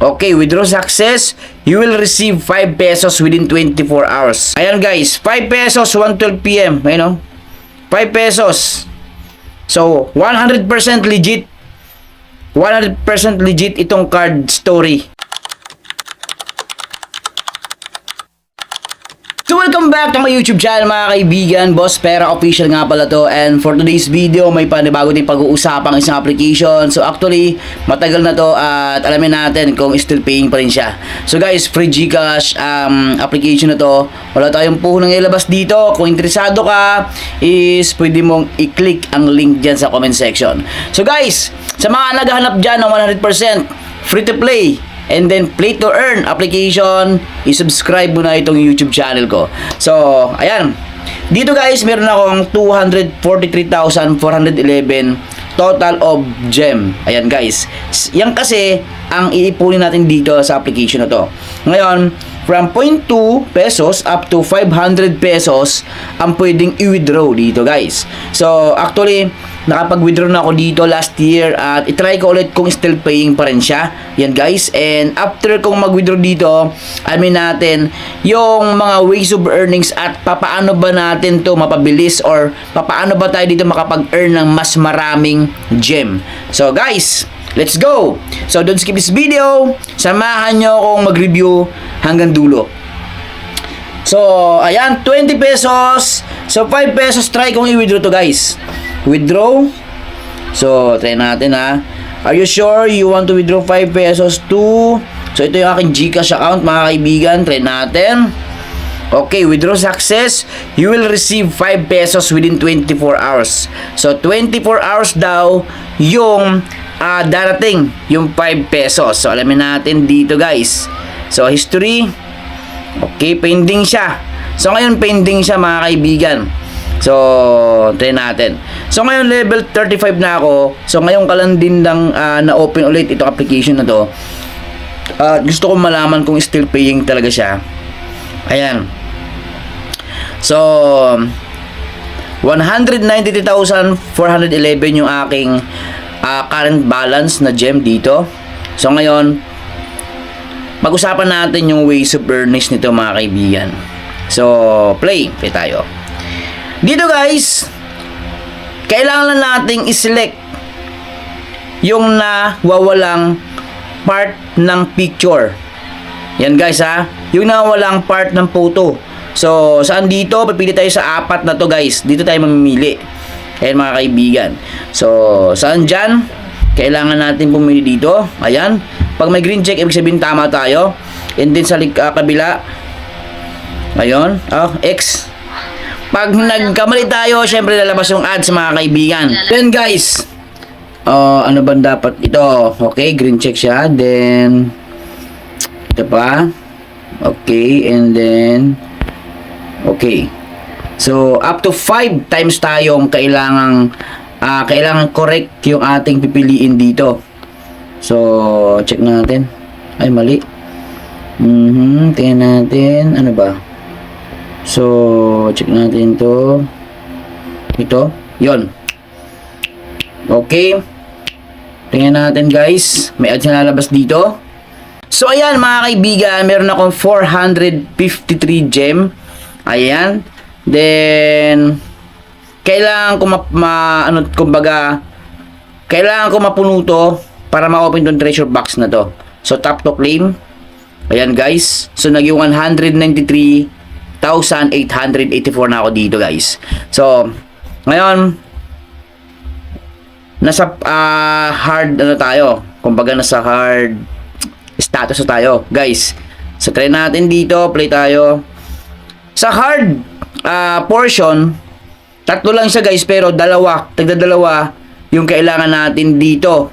Okay, withdraw success. You will receive 5 pesos within 24 hours. Ayan guys, 5 pesos 1:12 PM. Ayun o. 5 pesos. So, 100% legit. 100% legit itong card story. So welcome back to my YouTube channel mga kaibigan. Boss Pera Official nga pala to. And for today's video, may panibago din pag-uusapang isang application. So actually, matagal na to at alamin natin kung still paying pa rin siya. So guys, free GCash application na to. Wala tayong puhunang ilabas dito. Kung interesado ka, is pwede mong i-click ang link dyan sa comment section. So guys, sa mga naghahanap dyan ng 100% free to play and then play to earn application, i-subscribe mo na itong YouTube channel ko. So, ayan. Dito guys, meron akong 243,411 total of gem. Ayan guys. Yan kasi ang iipunin natin dito sa application na to. Ngayon, from 0.2 pesos up to 500 pesos ang pwedeng i-withdraw dito guys. So, actually, nakapag-withdraw na ako dito last year at itry ko ulit kung still paying pa rin siya. Yan guys. And after kong mag-withdraw dito, alamin natin yung mga ways of earnings at papaano ba natin to mapabilis or papaano ba tayo dito makapag-earn ng mas maraming gem. So guys, let's go! So don't skip this video. Samahan nyo akong mag-review hanggang dulo. So, ayan, 20 pesos. So, 5 pesos, try kong i-withdraw to guys. Withdraw. So, try natin ha. Are you sure you want to withdraw 5 pesos to... So, ito yung aking GCash account mga kaibigan. Try natin. Okay, withdraw success. You will receive 5 pesos within 24 hours. So, 24 hours daw yung darating yung 5 pesos. So, alamin natin dito guys. So, history. Okay, pending siya. So, ngayon pending siya mga kaibigan. So, try natin. So, ngayon level 35 na ako. So, ngayon ka lang din lang na-open ulit itong application na to. Gusto ko malaman kung still paying talaga siya. Ayan. So, 193,411 yung aking current balance na gem dito. So, ngayon, pag-usapan natin yung ways of earnings nito mga kaibigan. So, play tayo. Dito guys, kailangan lang nating i-select yung nawawalang part ng picture. Yan guys ha, yung nawawalang part ng photo. So, saan dito? Pipili tayo sa apat na to guys. Dito tayo mamimili. Ayan mga kaibigan. So, saan dyan? Kailangan natin pumili dito. Ayan. Pag may green check, ibig sabihin tama tayo. And then sa kabila. Ayun. X. Pag nagkamali tayo, syempre lalabas yung ads mga kaibigan. Then guys, ano ba dapat ito? Okay, green check siya. Then, ito pa. Okay, and then, okay. So, up to 5 times tayong kailangan correct yung ating pipiliin dito. So, check natin. Ay, mali. Tingnan natin. Ano ba? So, check natin to. Ito. Yon. Okay. Tingnan natin guys. May ads na lalabas dito. So, ayan mga kaibigan. Meron akong 453 gem. Ayan. Then, kailangan ko kailangan ko mapuno to para ma-open tong treasure box na to. So, tap to claim. Ayan guys. So, naging 193,884 na ako dito guys. So, ngayon, nasa hard tayo. Kumbaga nasa hard status na tayo guys. So, try natin dito. Play tayo. Sa hard portion, tatlo lang siya guys, pero tagdadalawa yung kailangan natin dito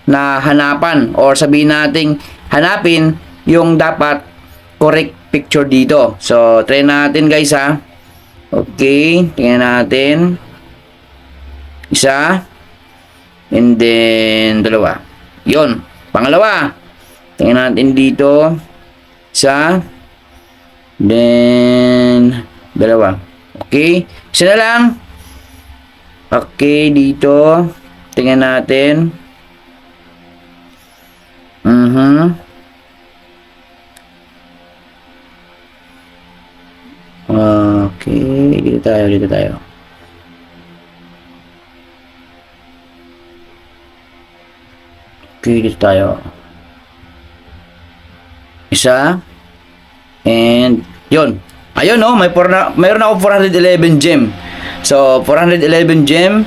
na hanapan, or sabihin natin hanapin yung dapat correct picture dito. So, try natin guys ha. Okay, tingnan natin. Isa. And then, dalawa. Yun. Pangalawa. Tingnan natin dito. Isa. Then, dalawa. Okay. Isa na lang. Okay, dito. Tingnan natin. Okay, dito tayo. Okay, dito tayo. Isa. And, yun. Ayun, no? Mayroon ako 411 gem. So, 411 gem.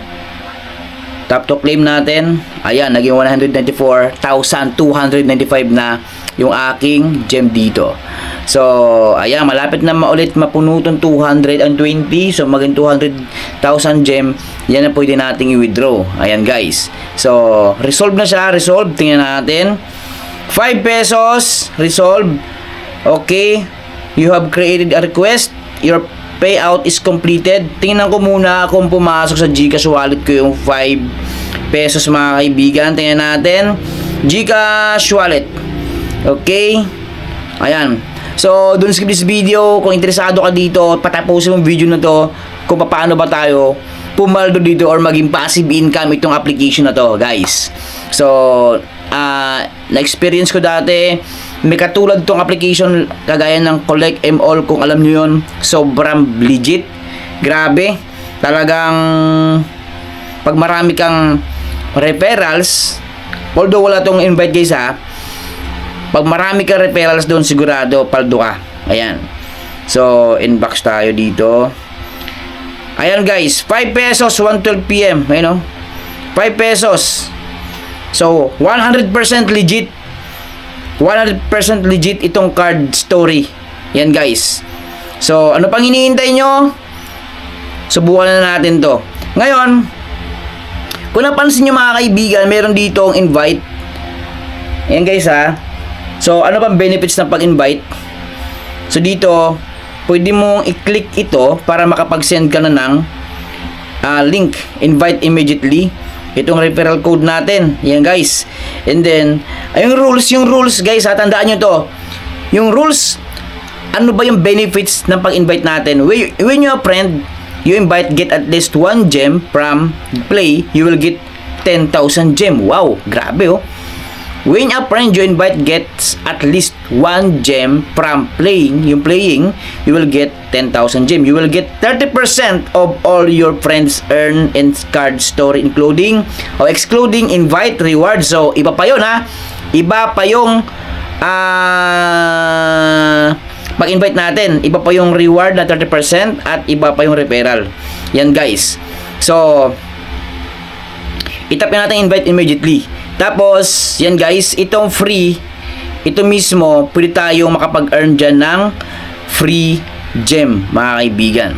Tap to claim natin. Ayan, naging 194,295 na yung aking gem dito. So, ayan, malapit na maulit mapuno itong 220. So, maging 200,000 gem. Yan na pwede nating i-withdraw. Ayan, guys. So, resolve na siya. Resolve. Tingnan natin. 5 pesos. Resolve. Okay. You have created a request. Your payout is completed. Tingnan ko muna kung pumasok sa GCash wallet ko yung 5 pesos, mga kaibigan. Tingnan natin. GCash wallet. Okay. Ayan. So, don't skip this video. Kung interesado ka dito, patapusin mo video na to kung paano ba tayo pumaldo dito or maging passive income itong application na to, guys. So, na-experience ko dati, may katulad tong application kagaya ng Collect M All, kung alam nyo yun. Sobrang legit. Grabe. Talagang pag marami kang referrals, although wala tong invite, guys, ha, pag marami kang referrals doon, sigurado paldo ka. Ayan. So, inbox tayo dito. Ayan, guys, 5 pesos, 1:12 PM. Ayun, 5 pesos. So, 100% legit. 100% legit itong card story. Yan, guys. So, ano pang hinihintay nyo? Subukan na natin to. Ngayon, kung napansin nyo, mga kaibigan, meron dito ang invite. Yan, guys, ha. So, ano pang benefits ng pag-invite? So, dito, pwede mong i-click ito para makapag-send ka na ng link. Invite immediately. Itong referral code natin. Yan, guys. And then, yung rules, guys, ha, tandaan nyo to. Yung rules, ano ba yung benefits ng pag-invite natin? When you have a friend, you invite, get at least 1 gem from play, you will get 10,000 gem. Wow, grabe, oh. When a friend you invite gets at least 1 gem from playing, you will get 10,000 gem. You will get 30% of all your friends earn in card story, including or excluding invite reward. So, iba pa yun, ha? Iba pa yung pag-invite natin. Iba pa yung reward na 30% at iba pa yung referral. Yan, guys. So, itap natin invite immediately. Tapos, yan, guys, itong free, ito mismo, pwede tayong makapag-earn dyan ng free gem, mga kaibigan.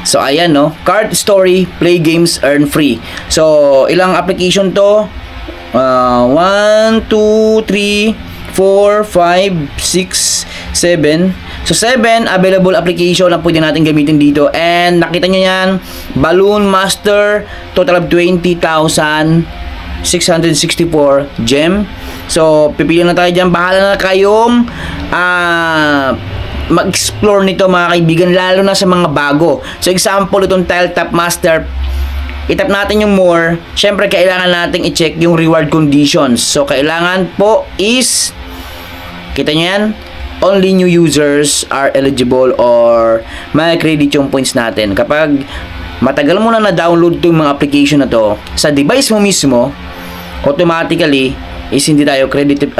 So, ayan, no? Card story, play games, earn free. So, ilang application to? 1, 2, 3, 4, 5, 6, 7. So, 7 available application na pwede natin gamitin dito. And, nakita nyo yan, Balloon Master, total of 20,664 gem. So, pipili na tayo dyan. Bahala na kayong mag-explore nito, mga kaibigan, lalo na sa mga bago. So, example, itong Tile Tap Master, itap natin yung more. Syempre, kailangan natin i-check yung reward conditions. So, kailangan po is, kita nyo yan, only new users are eligible or may credit yung points natin. Kapag matagal mo na na-download itong mga application na to sa device mo mismo, automatically is hindi tayo credited,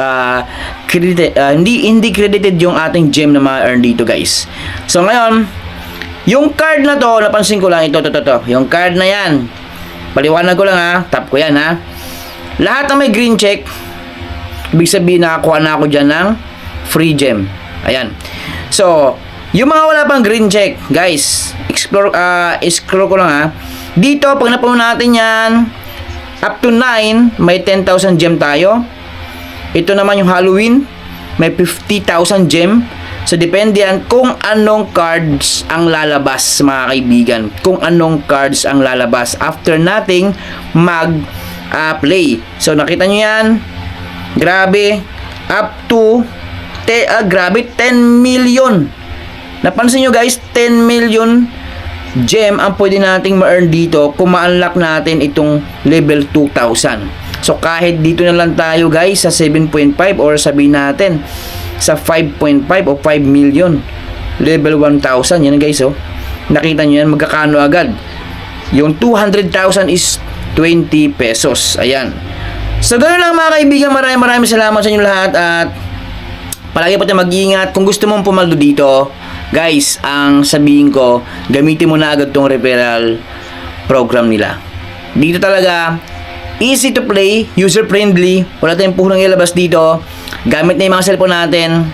hindi credited yung ating gem na ma-earn dito, guys. So, ngayon, yung card na to, napansin ko lang ito. Yung card na yan, paliwanag ko lang, ha. Tap ko yan, ha. Lahat na may green check, ibig sabihin nakakuha na ako dyan ng free gem. Ayan. So, yung mga wala pang green check, guys, scroll ko lang, ha. Dito, pag napuno natin yan, up to 9, may 10,000 gem tayo. Ito naman yung Halloween, may 50,000 gem. So, depende yan kung anong cards ang lalabas, mga kaibigan. Kung anong cards ang lalabas after nating mag-play. So, nakita nyo yan. Grabe. Up to, grabe, 10 million. Napansin nyo, guys, 10 million gem ang pwede nating ma-earn dito kung ma-unlock natin itong level 2,000. So, kahit dito na lang tayo, guys, sa 7.5 or sabihin natin sa 5.5 o 5 million level 1,000. Yan, guys, oh. Nakita nyo yan, magkakano agad. Yung 200,000 is 20 pesos. Ayan. So, ganoon lang mga kaibigan. Maraming salamat sa inyo lahat. At palagi po tayo mag-iingat. Kung gusto mong pumaldo dito, guys, ang sabihin ko, gamitin mo na agad tong referral program nila. Dito talaga, easy to play, user-friendly. Wala tayong puhulong ilabas dito. Gamit na yung mga cellphone natin.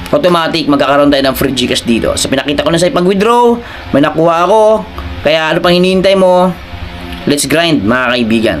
Automatic, magkakaroon tayo ng free Gcash dito. So, pinakita ko na sa pag-withdraw. May nakuha ako. Kaya, ano pang hinihintay mo? Let's grind, mga kaibigan.